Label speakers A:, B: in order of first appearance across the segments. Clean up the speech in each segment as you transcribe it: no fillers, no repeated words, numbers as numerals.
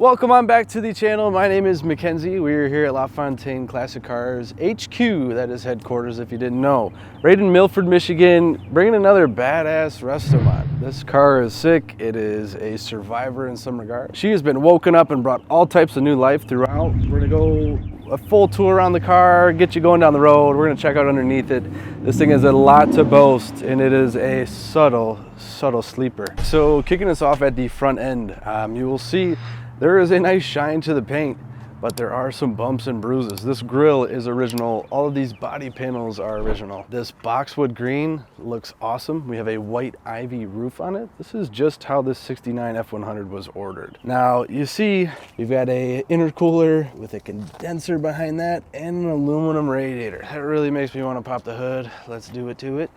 A: Welcome on back to the channel. My name is Mackenzie. We're here at Lafontaine Classic Cars HQ, that is headquarters if you didn't know. Right in Milford, Michigan, bringing another badass resto mod. This car is sick. It is a survivor in some regard. She has been woken up and brought all types of new life throughout. We're gonna go a full tour around the car, get you going down the road. We're gonna check out underneath it. This thing has a lot to boast, and it is a subtle sleeper. So kicking us off at the front end, you will see there is a nice shine to the paint, but there are some bumps and bruises. This grille is original. All of these body panels are original. This Boxwood green looks awesome. We have a white ivy roof on it. This is just how this 69 F100 was ordered. Now you see we've got a intercooler with a condenser behind that and an aluminum radiator. That really makes me want to pop the hood. Let's do it to it.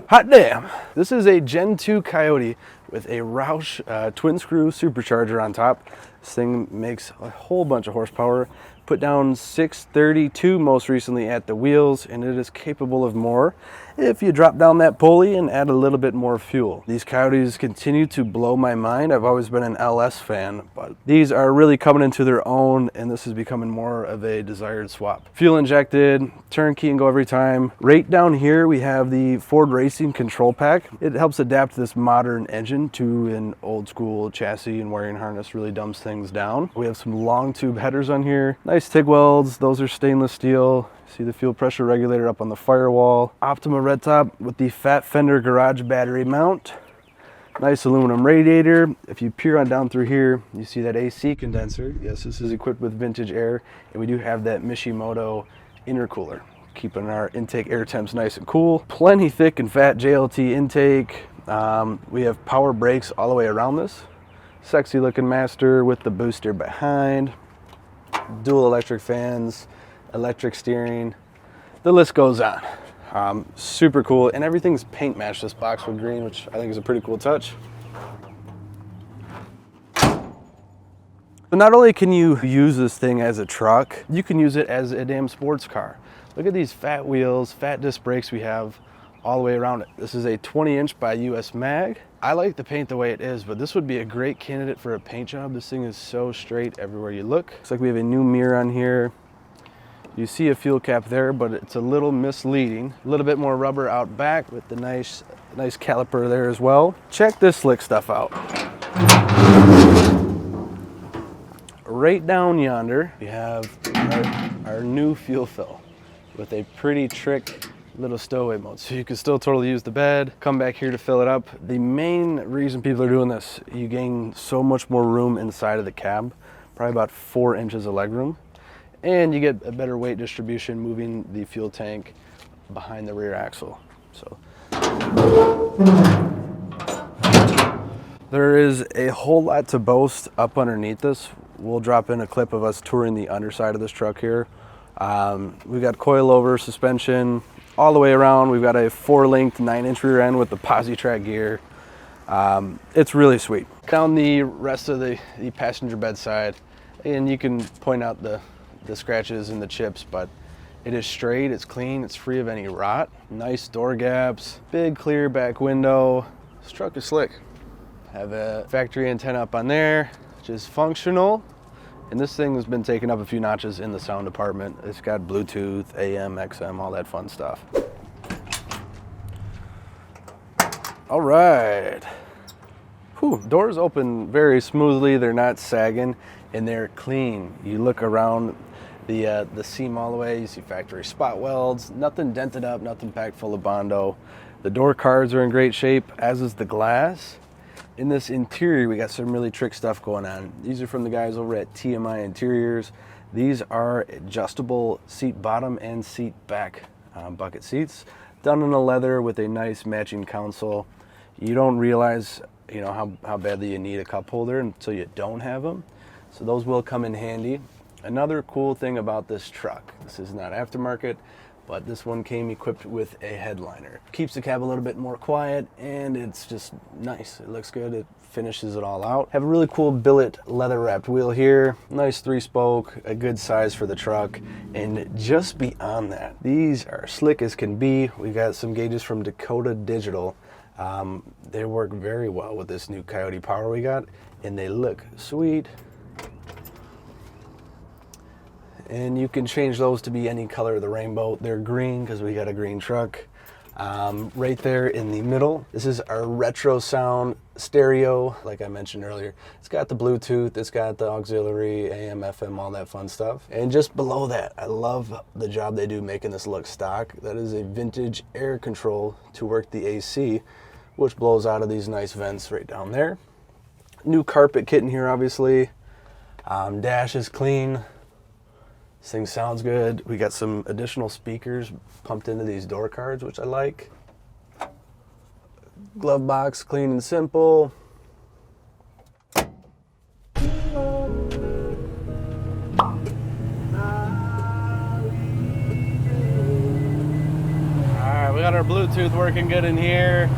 A: Hot damn! This is a Gen 2 Coyote with a Roush twin screw supercharger on top. This thing makes a whole bunch of horsepower. Put down 632 most recently at the wheels, and it is capable of more if you drop down that pulley and add a little bit more fuel. These Coyotes continue to blow my mind. I've always been an LS fan, but these are really coming into their own, and this is becoming more of a desired swap. Fuel injected, turnkey and go every time. Right down here we have the Ford Racing control pack. It helps adapt this modern engine to an old school chassis, and wiring harness really dumbs things down. We have some long tube headers on here. Nice TIG welds, those are stainless steel. See the fuel pressure regulator up on the firewall. Optima red top with the fat fender garage battery mount. Nice aluminum radiator. If you peer on down through here, you see that AC condenser. Yes, this is equipped with vintage air, and we do have that Mishimoto intercooler, keeping our intake air temps nice and cool. Plenty thick and fat JLT intake. We have power brakes all the way around this. Sexy looking master with the booster behind. Dual electric fans, electric steering, the list goes on. Super cool, and everything's paint matched this Boxwood green, which I think is a pretty cool touch. But not only can you use this thing as a truck, you can use it as a damn sports car. Look at these fat wheels, fat disc brakes we have all the way around it. This is a 20-inch by US Mag. I like the paint the way it is, but this would be a great candidate for a paint job. This thing is so straight everywhere you look. Looks like we have a new mirror on here. You see a fuel cap there, but it's a little misleading. A little bit more rubber out back with the nice caliper there as well. Check this slick stuff out. Right down yonder, we have our new fuel fill with a pretty trick little stowaway mode, so you can still totally use the bed, come back here to fill it up. The main reason people are doing this, you gain so much more room inside of the cab, probably about 4 inches of legroom, and you get a better weight distribution moving the fuel tank behind the rear axle. So there is a whole lot to boast up underneath this. We'll drop in a clip of us touring the underside of this truck here. We've got coilover suspension all the way around. We've got a 4-linked 9-inch rear end with the PowerTrax gear. It's really sweet. Down the rest of the passenger bed side, and you can point out the scratches and the chips, but it is straight, it's clean, it's free of any rot. Nice door gaps, big clear back window. This truck is slick. Have a factory antenna up on there, which is functional. And this thing has been taken up a few notches in the sound department. It's got Bluetooth, AM, XM, all that fun stuff. All right. Whew, doors open very smoothly. They're not sagging, and they're clean. You look around the seam all the way, you see factory spot welds, nothing dented up, nothing packed full of Bondo. The door cards are in great shape, as is the glass. In this interior, we got some really trick stuff going on. These are from the guys over at TMI Interiors. These are adjustable seat bottom and seat back bucket seats, done in a leather with a nice matching console. You don't realize, you know, how badly you need a cup holder until you don't have them. So those will come in handy. Another cool thing about this truck, this is not aftermarket, but this one came equipped with a headliner. Keeps the cab a little bit more quiet, and it's just nice. It looks good, it finishes it all out. Have a really cool billet leather wrapped wheel here. Nice 3-spoke, a good size for the truck. And just beyond that, these are slick as can be. We got some gauges from Dakota Digital. They work very well with this new Coyote Power we got, and they look sweet. And you can change those to be any color of the rainbow. They're green because we got a green truck. Right there in the middle, this is our Retrosound stereo, like I mentioned earlier. It's got the Bluetooth, it's got the auxiliary, AM, FM, all that fun stuff. And just below that, I love the job they do making this look stock. That is a vintage air control to work the AC, which blows out of these nice vents right down there. New carpet kit in here, obviously. Dash is clean. This thing sounds good. We got some additional speakers pumped into these door cards, which I like. Glove box, clean and simple. All right, we got our Bluetooth working good in here.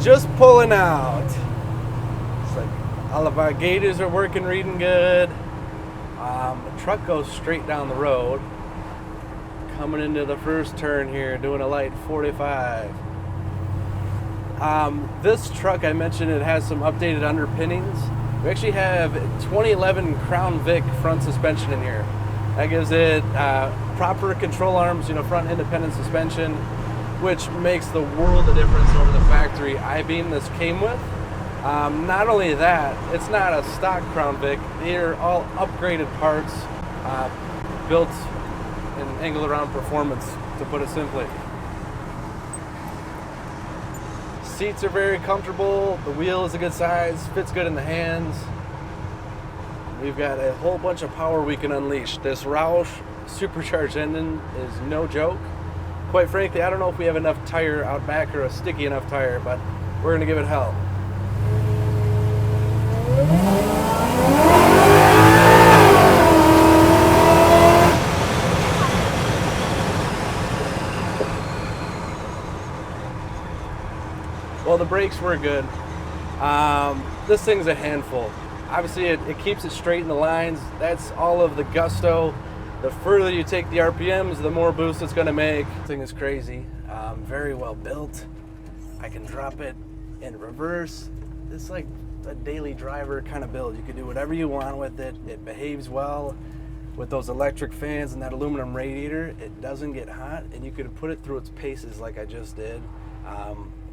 A: Just pulling out. It's like all of our gauges are working, reading good. The truck goes straight down the road. Coming into the first turn here, doing a light 45. This truck, I mentioned it has some updated underpinnings. We actually have 2011 Crown Vic front suspension in here. That gives it proper control arms, front independent suspension, which makes the world of difference over the factory I-beam this came with. Not only that, it's not a stock Crown Vic. They're all upgraded parts, built in angle-around performance, to put it simply. Seats are very comfortable. The wheel is a good size, fits good in the hands. We've got a whole bunch of power we can unleash. This Roush Supercharged engine is no joke. Quite frankly, I don't know if we have enough tire out back or a sticky enough tire, but we're gonna give it hell. Well, the brakes were good. This thing's a handful. Obviously, it keeps it straight in the lines. That's all of the gusto. The further you take the RPMs, the more boost it's gonna make. This thing is crazy. Very well built. I can drop it in reverse. It's like a daily driver kind of build. You can do whatever you want with it. It behaves well. With those electric fans and that aluminum radiator, it doesn't get hot, and you could put it through its paces like I just did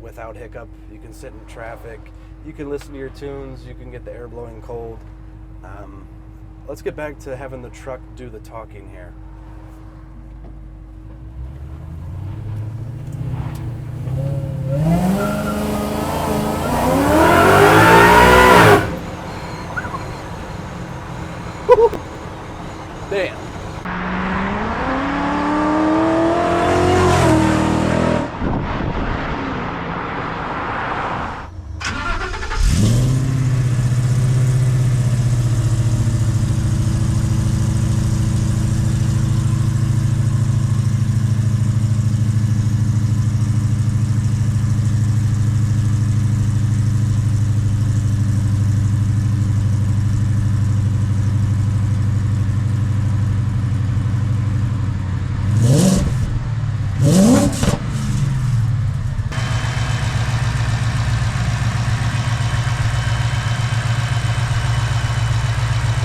A: without hiccup. You can sit in traffic. You can listen to your tunes. You can get the air blowing cold. Let's get back to having the truck do the talking here. Damn.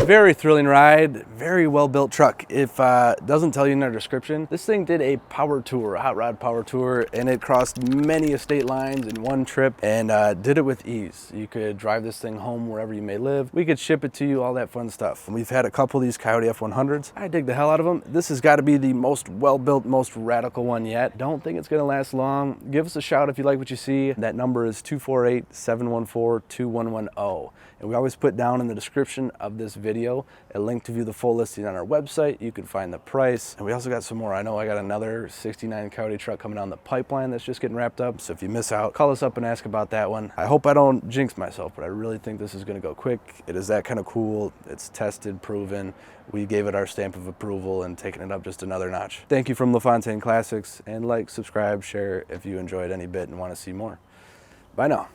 A: Very thrilling ride, very well built truck. If it doesn't tell you in our description, this thing did a power tour, a hot rod power tour, and it crossed many estate lines in one trip and did it with ease. You could drive this thing home wherever you may live. We could ship it to you, all that fun stuff. We've had a couple of these Coyote F100s. I dig the hell out of them. This has got to be the most well built, most radical one yet. Don't think it's gonna last long. Give us a shout if you like what you see. That number is 248-714-2110. And we always put down in the description of this video a link to view the full listing on our website. You can find the price. And we also got some more. I know I got another 69 Coyote truck coming down the pipeline that's just getting wrapped up. So if you miss out, call us up and ask about that one. I hope I don't jinx myself, but I really think this is gonna go quick. It is that kind of cool. It's tested, proven. We gave it our stamp of approval and taken it up just another notch. Thank you from Lafontaine Classics, and like, subscribe, share if you enjoyed any bit and want to see more. Bye now.